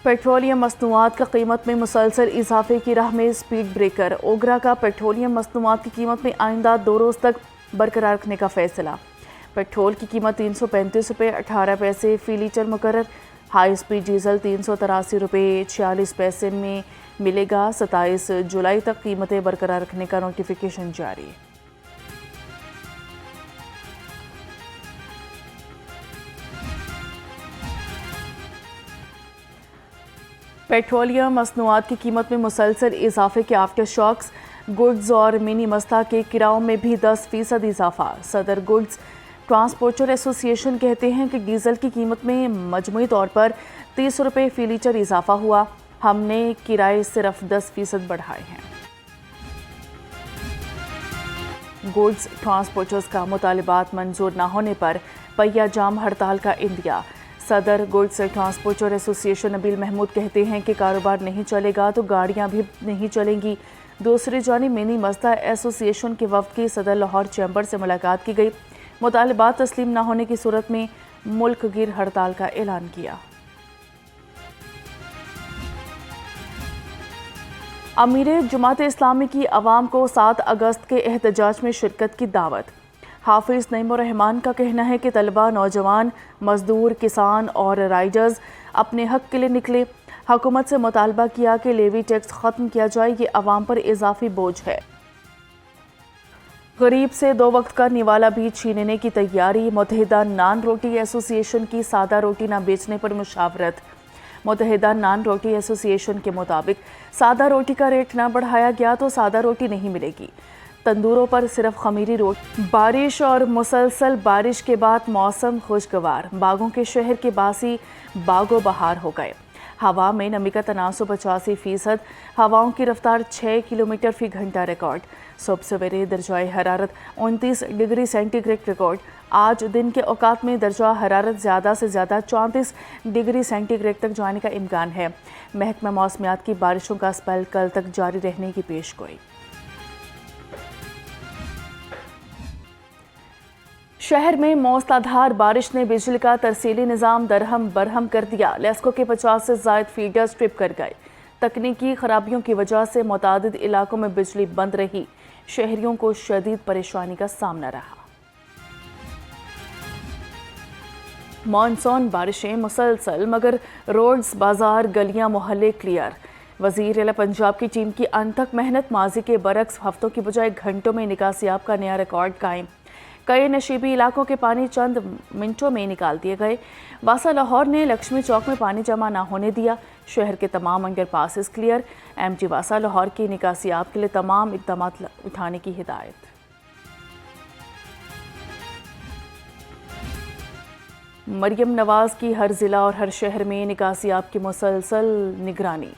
Petroleum मसनूआत का कीमत में मुसलसल इजाफे की राह में स्पीड ब्रेकर। ओगरा का पेट्रोलियम मसनूआत की कीमत में आइंदा 2 रोज़ तक बरकरार रखने का फैसला। पेट्रोल की कीमत 335 रुपये 18 पैसे फ़ी लीटर मुकर्रर। हाई स्पीड डीजल 383 रुपये 46 पैसे में मिलेगा। 27 जुलाई तक कीमतें बरकरार रखने का नोटिफिकेशन जारी। पेट्रोलियम मसनूआत की कीमत में मुसलसल इजाफे के आफ्टर शॉक्स। गुड्स और मिनी मस्ता के किराओं में भी 10% इजाफा। सदर गुड्स ट्रांसपोर्टर एसोसिएशन कहते हैं कि डीजल की कीमत में मजमूई तौर पर 30 रुपये फ़ी लीटर इजाफा हुआ। हमने किराए सिर्फ 10% बढ़ाए हैं। गुड्स ट्रांसपोर्टर्स का मुतालिबात मंजूर न होने पर पहिया जाम हड़ताल का इंदिया। सदर goods transporter association Nabeel Mahmood कहते हैं कि कारोबार नहीं चलेगा तो गाड़ियां भी नहीं चलेंगी। दूसरी जानिब मिनी मस्ता एसोसिएशन के वफ्द की सदर लाहौर चैम्बर से मुलाकात की गई। मुतालिबात तस्लीम न होने की सूरत में मुल्क गिर हड़ताल का ऐलान किया। अमीर जमात इस्लामी की अवाम को 7 अगस्त के एहतजाज में शिरकत की दावत। हाफिज नईमुर रहमान का कहना है कि तलबा, नौजवान, मजदूर, किसान और राइडर्स अपने हक के लिए निकले। हुकूमत से मुतालबा किया कि लेवी टैक्स ख़त्म किया जाए, ये अवाम पर इजाफी बोझ है। गरीब से 2 वक्त का निवाला भी छीनने की तैयारी। मुत्तहिदा नान रोटी एसोसिएशन की सादा रोटी न बेचने पर मुशावरत। मुत्तहिदा नान रोटी एसोसिएशन के मुताबिक सादा रोटी का रेट न बढ़ाया गया तो सादा रोटी नहीं मिलेगी। तंदूरों पर सिर्फ खमीरी रोटी। बारिश और मुसलसल बारिश के बाद मौसम खुशगवार। बागों के शहर के बासी बागो बहार हो गए। हवा में नमी का तनासुब 85%। हवाओं की रफ्तार 6 किलोमीटर फी घंटा रिकॉर्ड। सुबह सवेरे दर्जाए हरारत 29 डिग्री सेंटीग्रेड रिकॉर्ड। आज दिन के औकात में दर्जा हरारत ज़्यादा से ज़्यादा 34 डिग्री सेंटीग्रेड तक जाने का इम्कान है। महकमा मौसमियात की बारिशों का स्पेल कल तक जारी रहने की पेशगोई। शहर में मौसलाधार बारिश ने बिजली का तरसीली निज़ाम दरहम बरहम कर दिया। लेस्को के 50 से ज़ायद फीडर स्ट्रिप कर गए। तकनीकी खराबियों की वजह से मुतादिद इलाकों में बिजली बंद रही। शहरियों को शदीद परेशानी का सामना रहा। मानसून बारिशें मुसलसल, मगर रोड्स, बाजार, गलियां, मोहल्ले क्लियर। वज़ीर आला पंजाब की टीम की अनथक मेहनत। माजी के बरक्स हफ्तों की बजाय घंटों में निकासियाब का नया रिकॉर्ड कायम। कई नशीबी इलाकों के पानी चंद मिनटों में निकाल दिए गए। वासा लाहौर ने लक्ष्मी चौक में पानी जमा न होने दिया। शहर के तमाम अंडर पासिस क्लियर। एमटी वासा लाहौर की निकासियाब के लिए तमाम इक़दाम उठाने की हिदायत। मरियम नवाज की हर ज़िला और हर शहर में निकासियाब की मुसलसल निगरानी।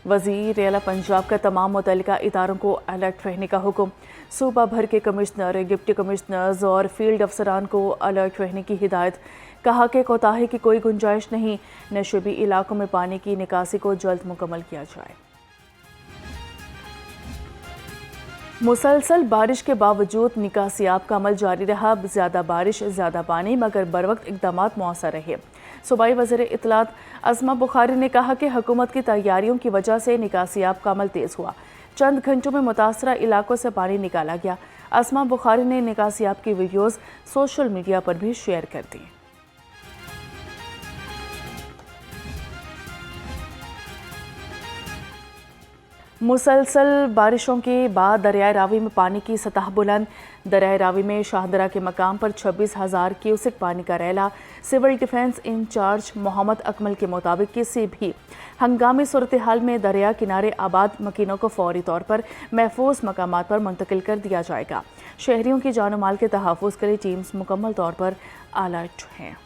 वज़ीर आला पंजाब का तमाम मुतल्लिका इदारों को अलर्ट रहने का हुक्म। सूबा भर के कमिश्नर, डिप्टी कमिश्नर्स और फील्ड अफसरान को अलर्ट रहने की हिदायत। कहा कि कोताही की कोई गुंजाइश नहीं। नशेबी इलाकों में पानी की निकासी को जल्द मुकम्मल किया जाए। मुसलसल बारिश के बावजूद निकासियाब का अमल जारी रहा। ज़्यादा बारिश, ज़्यादा पानी, मगर बरवक्त इक़दाम मौसर रहे। सूबाई वज़ीर इत्तलात अस्मा बुखारी ने कहा कि हुकूमत की तैयारियों की वजह से निकासियाब का अमल तेज़ हुआ। चंद घंटों में मुतासरा इलाकों से पानी निकाला गया। अस्मा बुखारी ने निकासियाब की वीडियोज़ सोशल मीडिया पर भी शेयर कर दी। मुसलसल बारिशों के बाद दरियाए रावी में पानी की सतह बुलंद। दरियाए रावी में शाहदरा के मकाम पर 26,000 क्यूसेक पानी का रैला। Civil defence incharge Mohammad Akmal के मुताबिक किसी भी हंगामी सूरत हाल में दरिया किनारे आबाद मकीनों को फौरी तौर पर महफूज मकामात पर मुंतकिल कर दिया जाएगा। शहरियों की जान माल के तहफ़्फ़ुज़ के लिए टीम्स मुकम्मल तौर पर अलर्ट हैं।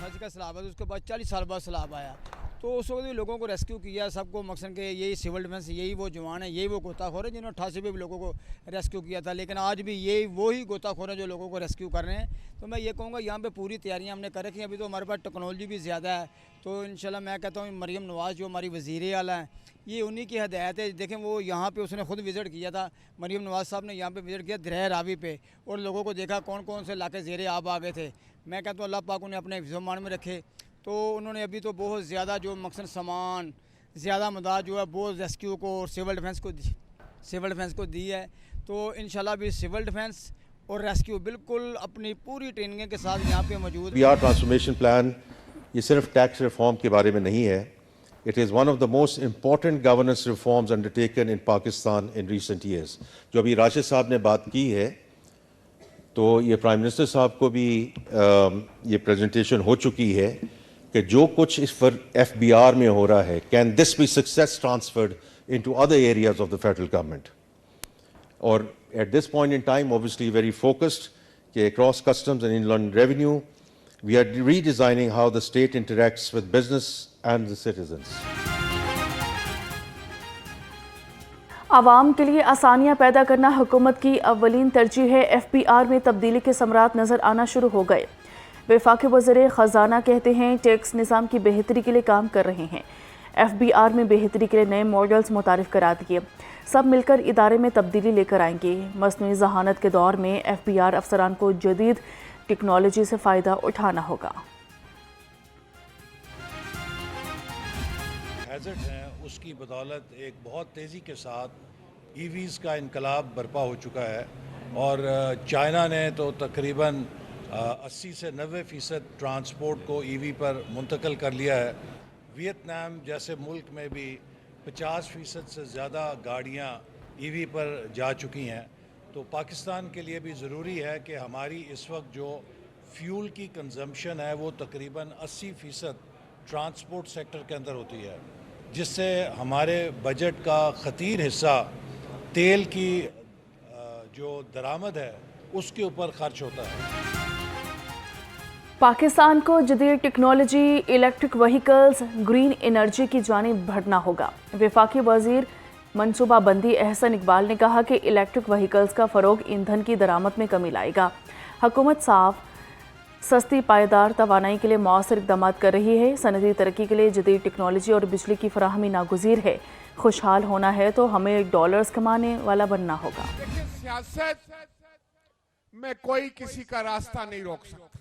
उसके बाद 40 साल बाद सैलाब आया तो उस वक्त भी लोगों को रेस्क्यू किया। सबको मकसद के यही सिविल डिफेंस, यही वो जवान है, यही वो गोताखोर है जिन्होंने 88 में भी लोगों को रेस्क्यू किया था। लेकिन आज भी यही वही गोताखोर हैं जो लोगों को रेस्क्यू कर रहे हैं। तो मैं ये कहूँगा यहाँ पे पूरी तैयारियाँ हमने कर रखी हैं। अभी तो हमारे पास टेक्नोलॉजी भी ज़्यादा है। तो इंशाल्लाह मैं कहता हूँ मरियम नवाज़ जो हमारी वज़ीर आला हैं, ये उन्हीं की हदायत है। देखें वो यहाँ पे उसने खुद विज़िट किया था। मरियम नवाज़ साहब ने यहाँ पे विज़िट किया दरिया रावी पे और लोगों को देखा कौन कौन से इलाके ज़ेरे आब आ गए थे। मैं कहता हूँ अल्लाह पाक उन्हें अपने हिफ्ज़-ओ-मान में रखे। तो उन्होंने अभी तो बहुत ज़्यादा जो मकसद सामान ज़्यादा मदद जो है वो रेस्क्यू को और सिविल डिफेंस को दी है। तो इंशाल्लाह भी सिविल डिफेंस और रेस्क्यू बिल्कुल अपनी पूरी ट्रेनिंग के साथ यहाँ पे मौजूद। बिहार ट्रांसफॉर्मेशन प्लान ये सिर्फ टैक्स रिफॉर्म के बारे में नहीं है। It is one of the most important governance reforms undertaken in Pakistan in recent years. जो अभी राशिद साहब ने बात की है, तो ये प्राइम मिनिस्टर साहब को भी ये प्रेजेंटेशन हो चुकी है कि जो कुछ इस पर FBR में हो रहा है, can this B success transferred into other areas of the federal government. और at this point in time, obviously very focused across customs and inland revenue, we are redesigning how the state interacts with business and the citizens. आवाम के लिए आसानियां पैदा करना हुकूमत की अव्वलीन तरजीह है। FBR में तब्दीली के समरात नजर आना शुरू हो गए। वफाकी वज़ीर ख़जाना कहते हैं टैक्स निज़ाम की बेहतरी के लिए काम कर रहे हैं। FBR में बेहतरी के लिए नए मॉडल्स मुतारिफ करा दिए। सब मिलकर इदारे में तब्दीली लेकर आएंगे। मसनूई ज़हानत के दौर में FBR अफसरान को जदीद टेक्नोलॉजी से फ़ायदा उठाना होगा। हैज़र्ड हैं, उसकी बदौलत एक बहुत तेज़ी के साथ EVs का इनकलाब बर्पा हो चुका है। और चाइना ने तो तकरीबन 80 से 90% ट्रांसपोर्ट को EV पर मुंतकिल कर लिया है। वियतनाम जैसे मुल्क में भी 50% से ज़्यादा गाड़ियाँ EV पर जा चुकी हैं। तो पाकिस्तान के लिए भी ज़रूरी है कि हमारी इस वक्त जो फ्यूल की कंजम्पशन है वो तकरीबन 80% ट्रांसपोर्ट सेक्टर के अंदर होती है, जिससे हमारे बजट का ख़तीर हिस्सा तेल की जो दरामद है उसके ऊपर खर्च होता है। पाकिस्तान को जदीद technology, electric vehicles, green energy की जानिब बढ़ना होगा। वफाकी वज़ीर मनसूबाबंदी एहसन इकबाल ने कहा कि इलेक्ट्रिक व्हीकल्स का फ़रोग ईंधन की दरामद में कमी लाएगा। हुकूमत साफ, सस्ती, पायदार तवानाई के लिए मौसर इक़दाम कर रही है। सनदी तरक्की के लिए जदीद टेक्नोलॉजी और बिजली की फराहमी नागुज़ीर है। खुशहाल होना है तो हमें डॉलर्स कमाने वाला बनना होगा। सियासत में कोई किसी का रास्ता नहीं रोक सकता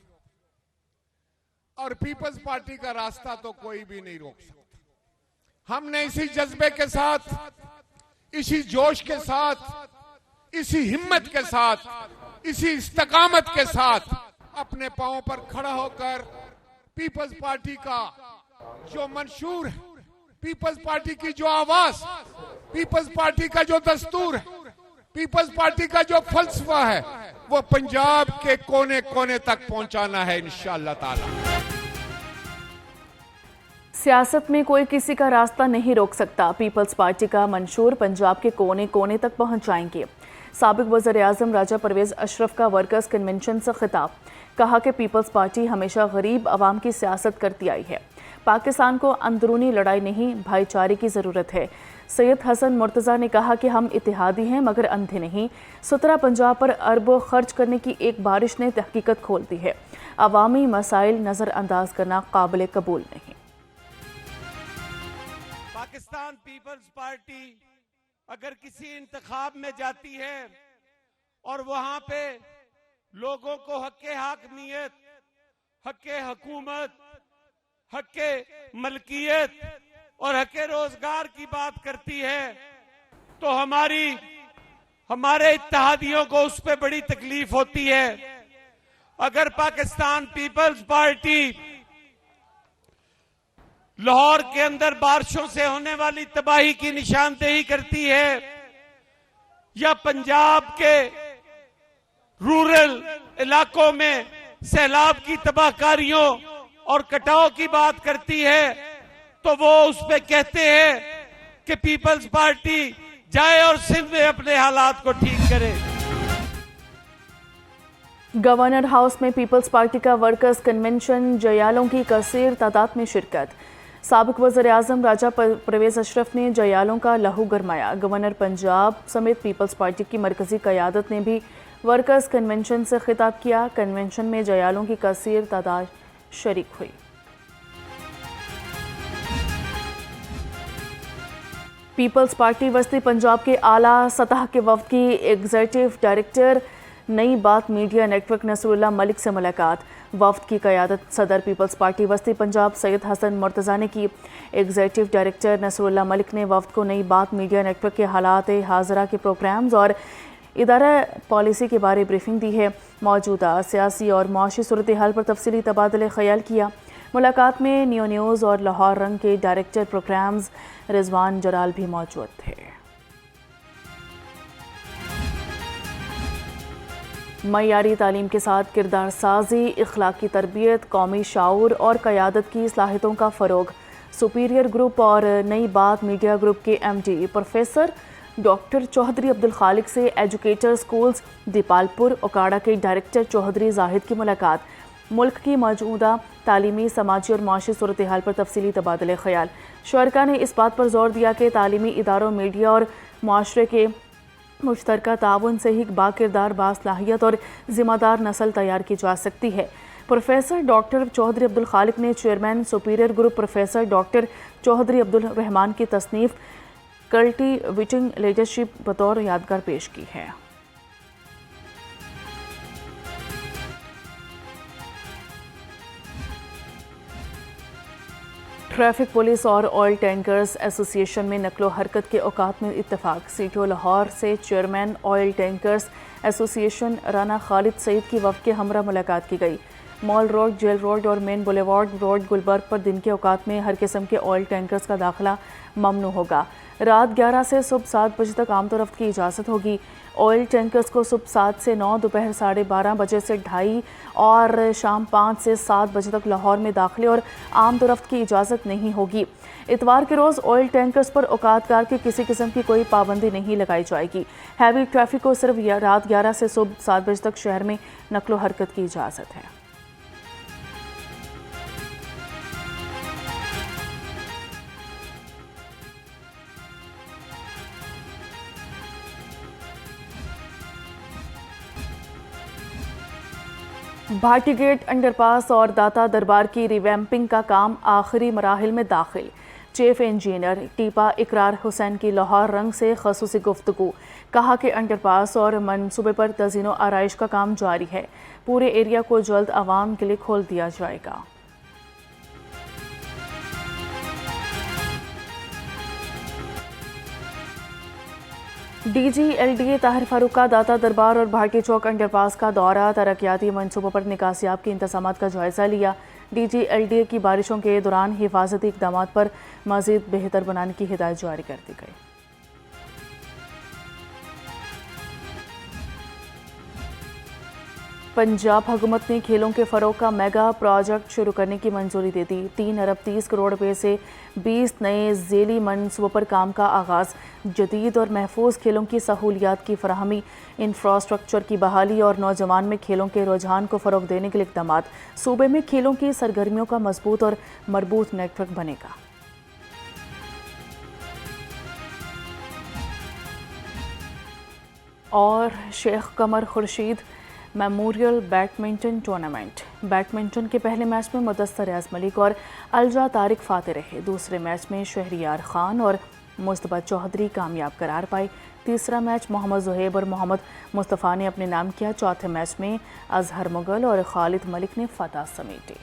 और पीपल्स पार्टी का रास्ता तो कोई भी नहीं रोक सकता। हमने इसी जज्बे के साथ, इसी जोश के साथ, इसी हिम्मत के साथ, इसी इस्तकामत के साथ अपने पांवों पर खड़ा होकर पीपल्स पार्टी का जो मंशूर है, पीपल्स पार्टी की जो आवाज, पीपल्स पार्टी का जो दस्तूर है, पीपल्स पार्टी का जो फलसफा है, वो पंजाब के कोने कोने तक पहुंचाना है इंशाअल्लाह ताला। सियासत में कोई किसी का रास्ता नहीं रोक सकता। पीपल्स पार्टी का मंशूर पंजाब के कोने कोने तक पहुंचाएंगे। साबिक वज़ीर आज़म राजा परवेज़ अशरफ का वर्कर्स कन्वेंशन से खिताब, कहा कि पीपल्स पार्टी हमेशा गरीब आवाम की सियासत करती आई है। पाकिस्तान को अंदरूनी लड़ाई नहीं, भाईचारे की ज़रूरत है। सैयद हसन मुर्तज़ा ने कहा कि हम इत्तेहादी हैं मगर अंधे नहीं। 17 पंजाब पर अरबों खर्च करने की एक बारिश ने हकीकत खोल दी है। अवामी मसाइल नज़रअंदाज करना काबिल कबूल नहीं। पाकिस्तान पीपल्स पार्टी अगर किसी इंतखाब में जाती है और वहां पे लोगों को हक़े हाकमियत, हक़े हुकूमत, हक़े मलकियत और हक़े रोजगार की बात करती है, तो हमारे इत्तेहादियों को उस पर बड़ी तकलीफ होती है। अगर पाकिस्तान पीपल्स पार्टी लाहौर के अंदर बारिशों से होने वाली तबाही की निशानदेही करती है या पंजाब के रूरल इलाकों में सैलाब की तबाहकारियों और कटाव की बात करती है, तो वो उस पे कहते हैं कि पीपल्स पार्टी जाए और सिंध में अपने हालात को ठीक करे। गवर्नर हाउस में पीपल्स पार्टी का वर्कर्स कन्वेंशन, जयालों की कसीर तादाद में शिरकत। साबिक वज़ीर आज़म राजा परवेज़ अशरफ ने जयालों का लहू गरमाया। गवर्नर पंजाब समेत पीपल्स पार्टी की मरकजी क़यादत ने भी वर्कर्स कन्वेंशन से खिताब किया। कन्वेंशन में जयालों की कसीर तादाद शरीक हुई। पीपल्स पार्टी वस्ती पंजाब के आला सतह के वफ़द की एग्जीक्यूटिव डायरेक्टर नई Baat media network Nasrallah Malik से मुलाकात। वफ्द की क़यादत सदर पीपल्स पार्टी वस्ती पंजाब सैयद हसन मुर्तज़ा ने की। एग्जीक्यूटिव डायरेक्टर नसरुल्लाह मलिक ने वफ्द को नई बात मीडिया नेटवर्क के हालात हाज़रा के प्रोग्राम्स और इदारा पॉलिसी के बारे ब्रीफिंग दी है। मौजूदा सियासी और माशी सूरत हाल पर तफसीली तबादले ख्याल किया। मुलाकात में नियो न्यूज़ और लाहौर रंग के डायरेक्टर प्रोग्राम्स रिजवान जलाल भी मौजूद थे। मयारी तालीम के साथ किरदार साजी, इखलाकी तरबियत, कौमी शाऊर और क़यादत की सलाहियतों का फ़रोग। सुपीरियर ग्रुप और नई बात मीडिया ग्रुप के MD professor doctor Chaudhry Abdul Khaliq से एजुकेटर स्कूल्स दीपालपुर ओकाड़ा के डायरेक्टर चौधरी जाहिद की मुलाकात। मुल्क की मौजूदा तालीमी, समाजी और माशी सूरत हाल पर तफसीली तबादले ख्याल। शुरका ने इस बात पर जोर दिया कि तालीमी इदारों, मीडिया और माशरे के मुश्तरका ताउन से ही बाकिरदार, बासलाहियत और ज़िम्मेदार नस्ल तैयार की जा सकती है। प्रोफेसर डॉक्टर चौधरी अब्दुल खालिक ने chairman superior group professor doctor Chaudhry Abdul Rehman की तसनीफ कल्टीवेटिंग लीडरशिप बतौर यादगार पेश की है। ट्रैफिक पुलिस और ऑयल टैंकर्स एसोसिएशन में नकलो हरकत के औकात में इत्तेफाक। सीटो लाहौर से chairman oil tankers association Rana Khalid Saeed की वफ़द के हमरा मुलाकात की गई। मॉल रोड, जेल रोड और मेन बुलेवार्ड रोड गुलबर्ग पर दिन के औकात में हर किस्म के ऑयल टैंकर्स का दाखिला ममनू होगा। रात 11 से सुबह 7 बजे तक आमदोरफ्त की इजाज़त होगी। ऑयल टैंकर्स को सुबह 7 से 9, दोपहर 12:30 बजे से 2:30 और शाम 5 से 7 बजे तक लाहौर में दाखिले और आमदोरफ्त की इजाज़त नहीं होगी। इतवार के रोज़ ऑयल टैंकर्स पर औकातकार की किसी किस्म की कोई पाबंदी नहीं लगाई जाएगी। हैवी ट्रैफिक को सिर्फ रात 11 से सुबह 7 बजे तक शहर में नकलो हरकत की इजाज़त है। भाटी गेट अंडरपास और दाता दरबार की रिवैम्पिंग का काम आखिरी मराहिल में दाखिल। चीफ इंजीनियर टीपा इकरार हुसैन की लाहौर रंग से खसूसी गुफ्तगू। कहा कि अंडरपास और मनसूबे पर तज़ीनो आराइश का काम जारी है। पूरे एरिया को जल्द आवाम के लिए खोल दिया जाएगा। DG/LDA ताहिर फारूक का दाता दरबार और भाटी चौक अंडरपास का दौरा, तरक्याती मनसूबों पर निकासियाब के इंतजामात का जायजा लिया। DG/LDA की बारिशों के दौरान हिफाजती इक़दामात पर मज़ीद बेहतर बनाने की हिदायत जारी कर दी गई। पंजाब हुकूमत ने खेलों के फ़रोग का मेगा प्रोजेक्ट शुरू करने की मंजूरी दे दी। 3 अरब 30 करोड़ रुपए से 20 नए ज़ेली मनसूबों पर काम का आगाज़। जदीद और महफूज खेलों की सहूलियात की फराहमी, इंफ्रास्ट्रक्चर की बहाली और नौजवान में खेलों के रुझान को फ़रोग देने के लिए इक़दामात। सूबे में खेलों की सरगर्मियों का मजबूत और मरबूत नेटवर्क बनेगा। और Sheikh Qamar Khurshid memorial badminton tournament. Badminton के पहले मैच में मुदस्सर रियाज मलिक और अलजा तारिक फाते रहे। दूसरे मैच में शहरियार खान और मुस्तफा चौधरी कामयाब करार पाए। तीसरा मैच मोहम्मद ज़ुहैब और मोहम्मद मुस्तफ़ा ने अपने नाम किया। चौथे मैच में अजहर मुगल और खालिद मलिक ने फतह समेटी।